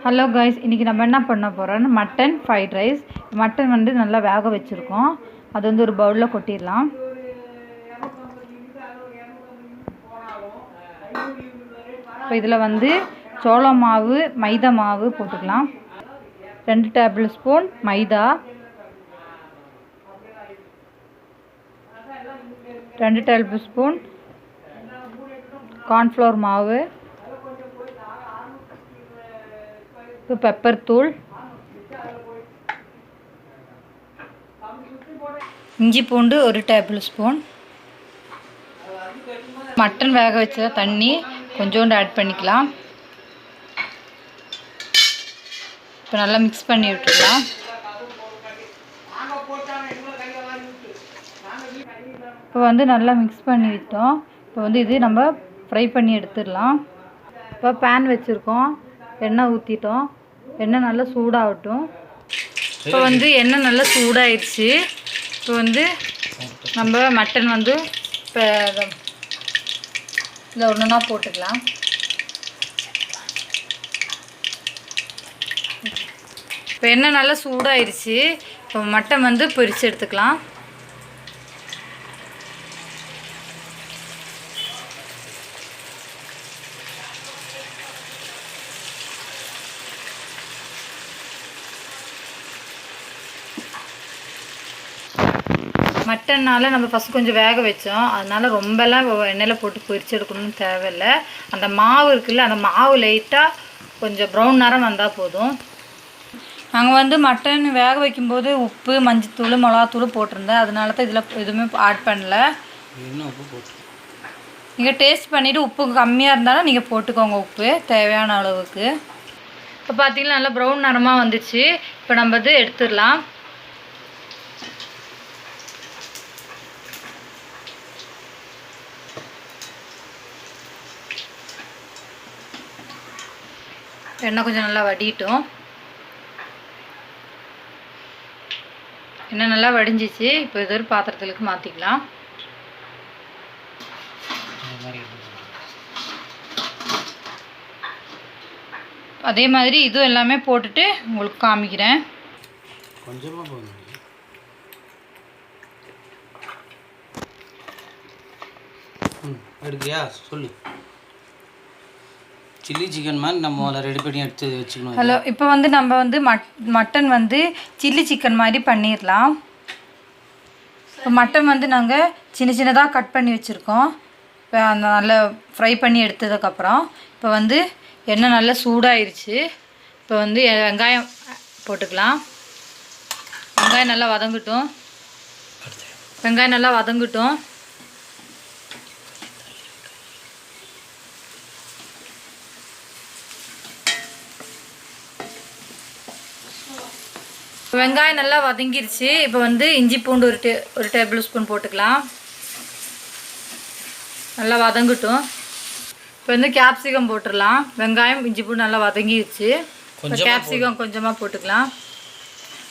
Hello guys, இன்றைக்கி நம்ம என்ன பண்ண போகிறோம்னா மட்டன் ஃப்ரைட் ரைஸ். மட்டன் வந்து நல்லா வேக வச்சுருக்கோம். அது வந்து ஒரு பவுலில் கொட்டிடலாம். இப்போ இதில் வந்து சோள மாவு, மைதா மாவு போட்டுக்கலாம். 2 டேபிள் ஸ்பூன் மைதா, 2 டேபிள் ஸ்பூன் கார்ன்ஃப்ளவர் மாவு, பெப்பர் தூள், இஞ்சி பூண்டு 1 டேபிள் ஸ்பூன், மட்டன் வேக வச்ச தண்ணி கொஞ்சோண்டு ஆட் பண்ணிக்கலாம். இப்போ நல்லா மிக்ஸ் பண்ணி விட்டுக்கலாம். இப்போ வந்து நல்லா மிக்ஸ் பண்ணி விட்டோம். இப்போ வந்து இது நம்ம ஃப்ரை பண்ணி எடுத்துடலாம். இப்போ பேன் வச்சுருக்கோம், எண்ணெய் ஊற்றிட்டோம். எண்ணெய் நல்லா சூடாகட்டும். இப்போ வந்து எண்ணெய் நல்லா சூடாயிடுச்சு. இப்போ வந்து நம்ம மட்டன் வந்து இப்போ இதில் ஒன்றுனா போட்டுக்கலாம். இப்போ எண்ணெய் நல்லா சூடாயிடுச்சு. இப்போ மட்டன் வந்து பொரிச்சு எடுத்துக்கலாம். மட்டன்னால் நம்ம ஃபஸ்ட் கொஞ்சம் வேக வச்சோம், அதனால் ரொம்பலாம் எண்ணெயில் போட்டு பொரிச்சு எடுக்கணும்னு தேவையில்லை. அந்த மாவு இருக்குல்ல, அந்த மாவு லைட்டாக கொஞ்சம் ப்ரௌன் நிறம் வந்தால் போதும். நாங்கள் வந்து மட்டன் வேக வைக்கும்போது உப்பு, மஞ்சத்தூள், மிளகாத்தூள் போட்டிருந்தேன். அதனால தான் இதில் எதுவுமே ஆட் பண்ணல. நீங்கள் டேஸ்ட் பண்ணிவிட்டு உப்பு கம்மியாக இருந்தாலும் நீங்கள் போட்டுக்கோங்க, உப்பு தேவையான அளவுக்கு. இப்போ பார்த்தீங்கன்னா நல்லா ப்ரௌன் நிறமாக வந்துச்சு. இப்போ நம்ம இது எடுத்துடலாம். எண்ணெய் கொஞ்சம் நல்லா வடிட்டோம். எண்ணெய் நல்லா வடிஞ்சிச்சு. இப்போ இது ஒரு பாத்திரத்துக்கு மாற்றிக்கலாம். அதே மாதிரி இதுவும் எல்லாமே போட்டுட்டு உங்களுக்கு காமிக்கிறேன். கொஞ்சமாக போதும். எடுக்கியா சொல்லு. சில்லி சிக்கன் மாதிரி நம்ம ரெடி பண்ணி எடுத்து வச்சுக்கணும். ஹலோ, இப்போ வந்து நம்ம வந்து மட்டன் வந்து சில்லி சிக்கன் மாதிரி பண்ணிடலாம். இப்போ மட்டன் வந்து நாங்கள் சின்ன சின்னதாக கட் பண்ணி வச்சுருக்கோம். இப்போ அந்த நல்லா ஃப்ரை பண்ணி எடுத்ததுக்கப்புறம் இப்போ வந்து எண்ணெய் நல்லா சூடாயிருச்சு. இப்போ வந்து வெங்காயம் போட்டுக்கலாம். வெங்காயம் நல்லா வதங்கட்டும். வெங்காயம் நல்லா வதங்கட்டும். வெங்காயம் நல்லா வதங்கிருச்சு. இப்போ வந்து இஞ்சி பூண்டு ஒரு டேபிள் ஸ்பூன் போட்டுக்கலாம். நல்லா வதங்கட்டும். இப்போ வந்து கேப்சிகம் போட்டுடலாம். வெங்காயம், இஞ்சி பூண்டு நல்லா வதங்கிருச்சு. இப்போ கேப்சிகம் கொஞ்சமாக போட்டுக்கலாம்.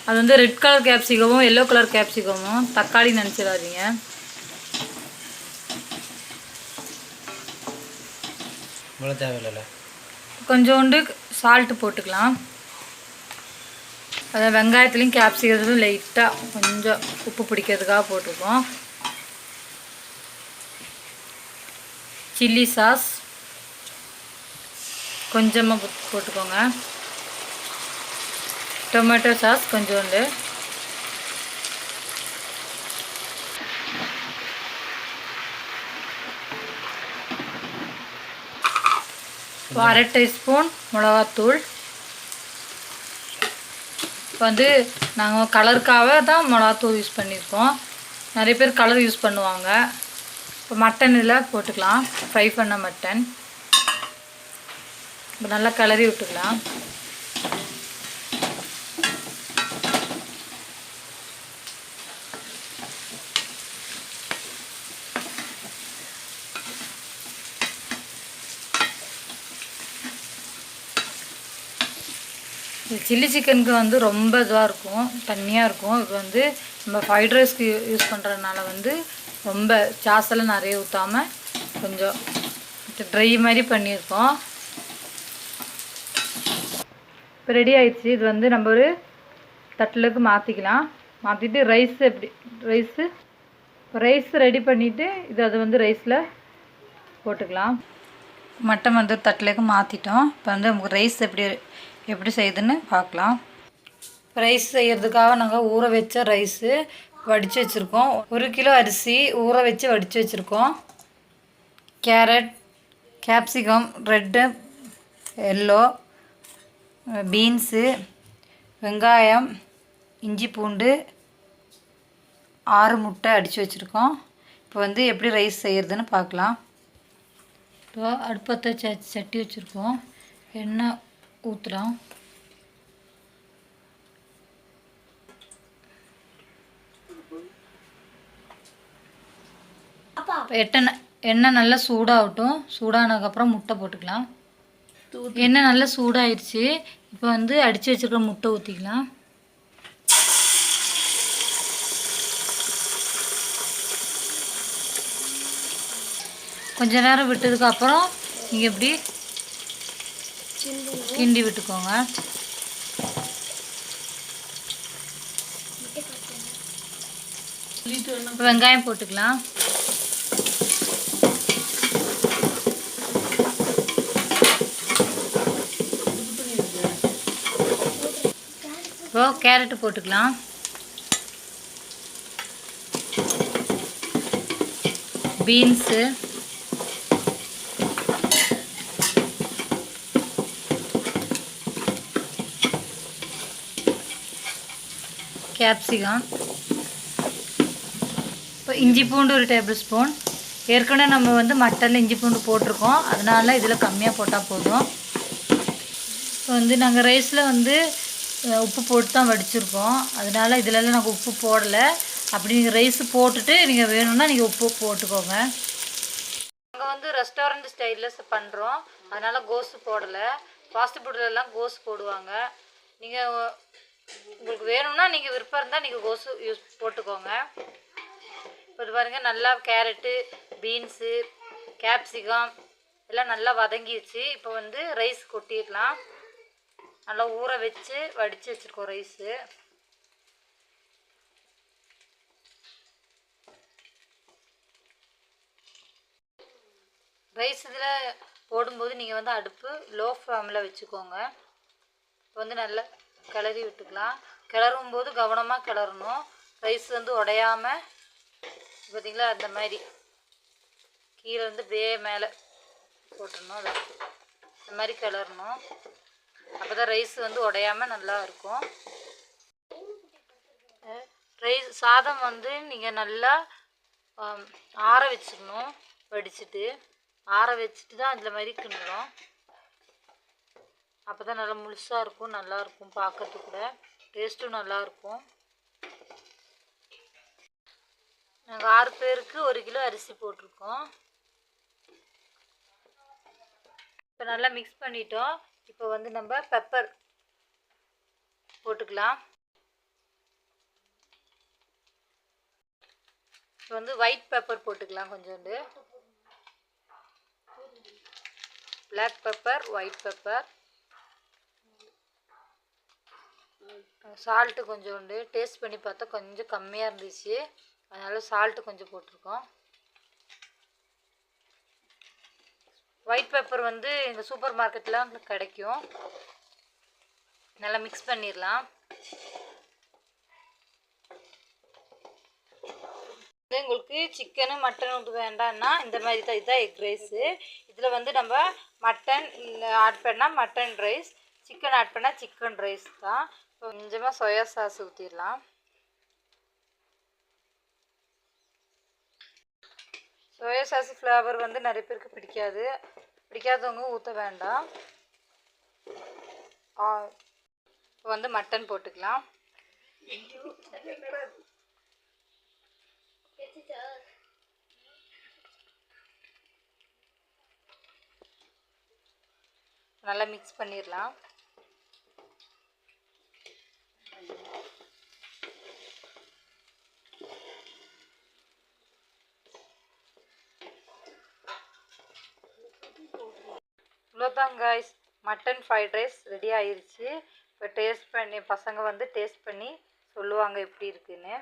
அது வந்து ரெட் கலர் கேப்சிகமும் எல்லோ கலர் கேப்சிகமும், தக்காளி நினச்சிடாதீங்க. தேவையில்லை. கொஞ்சோண்டு சால்ட்டு போட்டுக்கலாம். அதை வெங்காயத்துலேயும் கேப்சிகத்துலையும் லைட்டாக கொஞ்சம் உப்பு பிடிக்கிறதுக்காக போட்டிருக்கோம். சில்லி சாஸ் கொஞ்சமாக போட்டுக்கோங்க. டொமேட்டோ சாஸ் கொஞ்சோண்டு, அரை டீஸ்பூன் மிளகாத்தூள். இப்போ வந்து நாங்கள் கலருக்காக தான் மிளகாத்தூள் யூஸ் பண்ணியிருக்கோம். நிறைய பேர் கலர் யூஸ் பண்ணுவாங்க. இப்போ மட்டன் இதில் போட்டுக்கலாம். ஃப்ரை பண்ண மட்டன் இப்போ நல்லா கிளறி விட்டுக்கலாம். சில்லி சிக்கனுக்கு வந்து ரொம்ப இதாக இருக்கும், தண்ணியாக இருக்கும். இது வந்து நம்ம ஃப்ரைட் ரைஸ்க்கு யூஸ் பண்ணுறதுனால வந்து ரொம்ப சாஸெல்லாம் நிறைய ஊற்றாமல் கொஞ்சம் ட்ரை மாதிரி பண்ணியிருக்கோம். இப்போ ரெடி ஆயிடுச்சு. இது வந்து நம்ம ஒரு தட்டிலுக்கு மாற்றிக்கலாம். மாற்றிட்டு ரைஸ் ரெடி பண்ணிவிட்டு அது வந்து ரைஸில் போட்டுக்கலாம். மட்டன் வந்து தட்டிலுக்கு மாற்றிட்டோம். இப்போ வந்து நமக்கு ரைஸ் எப்படி செய்யுதுன்னு பார்க்கலாம். ரைஸ் செய்கிறதுக்காக நாங்கள் ஊற வச்ச ரைஸு வடித்து வச்சுருக்கோம். 1 கிலோ அரிசி ஊற வச்சு வடித்து வச்சுருக்கோம். Carrot, capsicum, red, yellow, beans, வெங்காயம், இஞ்சி பூண்டு, 6 முட்டை அடித்து வச்சுருக்கோம். இப்போ வந்து எப்படி ரைஸ் செய்கிறதுன்னு பார்க்கலாம். இப்போ அடுப்பத்தை சட்டி வச்சுருக்கோம். எண்ணெய் ஊற்றுறோம். எண்ணெய் நல்லா சூடாகட்டும். சூடானதுக்கப்புறம் முட்டை போட்டுக்கலாம். எண்ணெய் நல்லா சூடாயிடுச்சு. இப்போ வந்து அடித்து வச்சுருக்க முட்டை ஊற்றிக்கலாம். கொஞ்ச நேரம் விட்டதுக்கப்புறம் நீங்கள் இப்படி கிண்டி விட்டுக்கோங்க. இப்போ வெங்காயம் போட்டுக்கலாம். இப்போ கேரட்டு போட்டுக்கலாம். பீன்ஸு, கேப்சிகம், இப்போ இஞ்சி பூண்டு 1 டேபிள் ஸ்பூன். ஏற்கனவே நம்ம வந்து மட்டனில் இஞ்சி பூண்டு போட்டிருக்கோம், அதனால் இதில் கம்மியாக போட்டால் போதும். இப்போ வந்து நாங்கள் ரைஸில் வந்து உப்பு போட்டு தான் வடிச்சிருக்கோம், அதனால் இதிலலாம் நாங்கள் உப்பு போடலை. அப்படி நீங்கள் ரைஸு போட்டுட்டு நீங்கள் வேணும்னா நீங்கள் உப்பு போட்டுக்கோங்க. நாங்கள் வந்து ரெஸ்டாரண்ட் ஸ்டைலில் பண்ணுறோம், அதனால் கோஸு போடலை. ஃபாஸ்ட் ஃபுட்லலாம் கோஸ் போடுவாங்க. நீங்கள் உங்களுக்கு வேணும்னா நீங்கள் விருப்பம் இருந்தால் நீங்கள் கோஸு போட்டுக்கோங்க. இப்போ இது பாருங்கள், நல்லா கேரட்டு, பீன்ஸு, கேப்சிகம் எல்லாம் நல்லா வதங்கிடுச்சு. இப்போ வந்து ரைஸ் கொட்டிடலாம். நல்லா ஊற வச்சு வடித்து வச்சுருக்கோம் ரைஸு. ரைஸ் இதில் போடும்போது நீங்கள் வந்து அடுப்பு லோ ஃப்ளேமில் வச்சுக்கோங்க. இப்போ வந்து நல்லா கிளறி விட்டுக்கலாம். கிளறும் போது கவனமாக கிளறணும். ரைஸ் வந்து உடையாமல் பார்த்திங்களா, அந்த மாதிரி கீழே வந்து அப்படியே மேலே போட்டுடணும். அதை இந்த மாதிரி கிளறணும். அப்போ தான் ரைஸ் வந்து உடையாமல் நல்லா இருக்கும். சாதம் வந்து நீங்கள் நல்லா ஆற வச்சுக்கணும். வடிச்சிட்டு ஆற வச்சுட்டு தான் இந்த மாதிரி கிண்டணும். அப்போ தான் நல்லா முழுசாக இருக்கும், நல்லாயிருக்கும், பார்க்கறதுக்கு கூட டேஸ்ட்டும் நல்லாயிருக்கும். நாங்கள் 6 பேருக்கு 1 கிலோ அரிசி போட்டிருக்கோம். இப்போ நல்லா மிக்ஸ் பண்ணிட்டோம். இப்போ வந்து நம்ம பெப்பர் போட்டுக்கலாம். இப்போ வந்து ஒயிட் பெப்பர் போட்டுக்கலாம். கொஞ்சோண்டு black pepper, white pepper, salt கொஞ்சோண்டு. டேஸ்ட் பண்ணி பார்த்தா கொஞ்சம் கம்மியாக இருந்துச்சு, அதனால் சால்ட்டு கொஞ்சம் போட்டிருக்கோம். ஒயிட் பெப்பர் வந்து எங்கள் சூப்பர் மார்க்கெட்லாம் கிடைக்கும். நல்லா மிக்ஸ் பண்ணிடலாம். உங்களுக்கு சிக்கனு மட்டன் வேண்டாம்னா இந்த மாதிரி தான், இதுதான் எக் ரைஸு. இதில் வந்து நம்ம மட்டன் ஆட் பண்ணால் மட்டன் ரைஸ், சிக்கன் ஆட் பண்ணால் சிக்கன் ரைஸ் தான். இப்போ கொஞ்சமாக சோயா சாஸ் ஊற்றிடலாம். சோயா சாஸ் ஃப்ளேவர் வந்து நிறைய பேருக்கு பிடிக்காதவங்க ஊற்ற வேண்டாம். இப்போ வந்து மட்டன் போட்டுக்கலாம். நல்லா மிக்ஸ் பண்ணிடலாம். இவ்வளோதான் guys, mutton fried rice ready ஆயிருச்சு. இப்போ டேஸ்ட் பண்ணி பசங்க வந்து டேஸ்ட் பண்ணி சொல்லுவாங்க எப்படி இருக்குன்னு.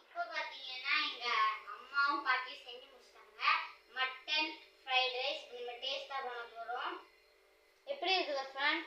இப்போ பார்த்தீங்கன்னா எங்கள் அம்மாவும் பாட்டியும் செஞ்சு முடிச்சிட்டாங்க. மட்டன் ஃப்ரைட் ரைஸ் நம்ம டேஸ்ட்டாக பண்ண போகிறோம். எப்படி இருக்குது ஃப்ரெண்ட்?